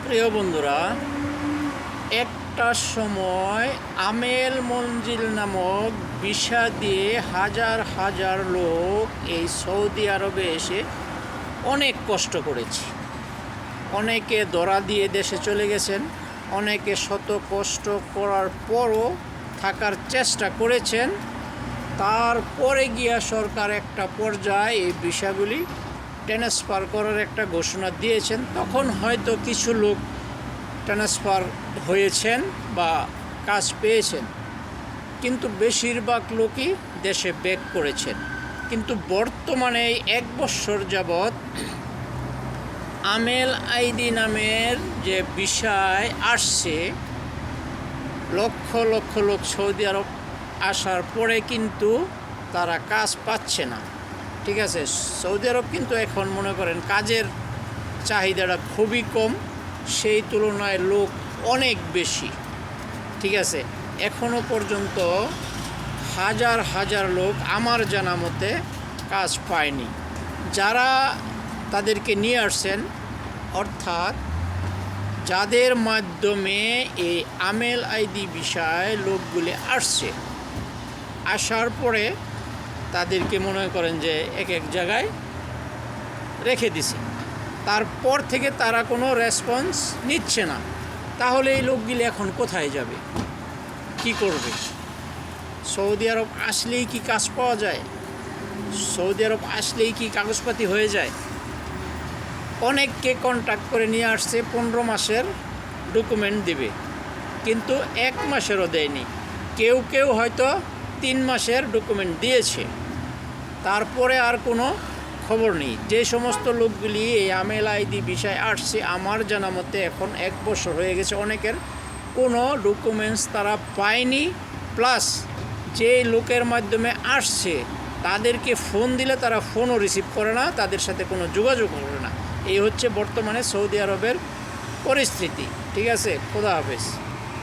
প্রিয় বন্ধুরা, একটা সময় আমেল মঞ্জিল নামক ভিসা দিয়ে হাজার হাজার লোক এই সৌদি আরবে এসে অনেক কষ্ট করেছে। অনেকে ধরা দিয়ে দেশে চলে গেছেন, অনেকে শত কষ্ট করার পরও থাকার চেষ্টা করেছেন। তারপরে গিয়া সরকার একটা পর্যায়ে এই ভিসাগুলি ট্রান্সফার করার একটা ঘোষণা দিয়েছেন। তখন হয়তো কিছু লোক ট্রান্সফার হয়েছেন বা কাজ পেয়েছেন, কিন্তু বেশিরভাগ লোকই দেশে ব্যাক করেছেন। কিন্তু বর্তমানে এই 1 বছর যাবৎ আমেল আইডি নামের যে বিষয় আসছে, লক্ষ লক্ষ লোক সৌদি আরব আসার পরে কিন্তু তারা কাজ পাচ্ছে না। ঠিক আছে, সৌদি আরব কিন্তু এখন মনে করেন কাজের চাহিদাটা খুবই কম, সেই তুলনায় লোক অনেক বেশি। ঠিক আছে, এখনও পর্যন্ত হাজার হাজার লোক আমার জানা মতে কাজ পায়নি। যারা তাদেরকে নিয়ে আসছেন, অর্থাৎ যাদের মাধ্যমে এই আমেল আইডি বিষয়ে লোকগুলি আসছে, আসার পরে তাদেরকে মনে করেন যে এক এক জায়গায় রেখে দিছে, তারপর থেকে তারা কোনো রেসপন্স নিচ্ছে না। তাহলে এই লোকগুলি এখন কোথায় যাবে, কি করবে? সৌদি আরব আসলেই কি কাজ পাওয়া যায়? সৌদি আরব আসলেই কি কাগজপাতি হয়ে যায়? অনেককে কন্ট্যাক্ট করে নিয়ে আসছে 15 মাসের ডকুমেন্ট দেবে, কিন্তু 1 মাসেরও দেয়নি। কেউ কেউ হয়তো 3 মাসের ডকুমেন্ট দিয়েছে, তারপরে আর কোনো খবর নেই। যে সমস্ত লোকগুলি এই আমেল আইডি বিষয় আসছে, আমার জানা মতে এখন 1 বছর হয়ে গেছে, অনেকের কোনো ডকুমেন্টস তারা পায়নি। প্লাস যে লোকের মাধ্যমে আসছে তাদেরকে ফোন দিলে তারা ফোনও রিসিভ করে না, তাদের সাথে কোনো যোগাযোগ করে না। এই হচ্ছে বর্তমানে সৌদি আরবের পরিস্থিতি। ঠিক আছে, খোদা হাফেজ।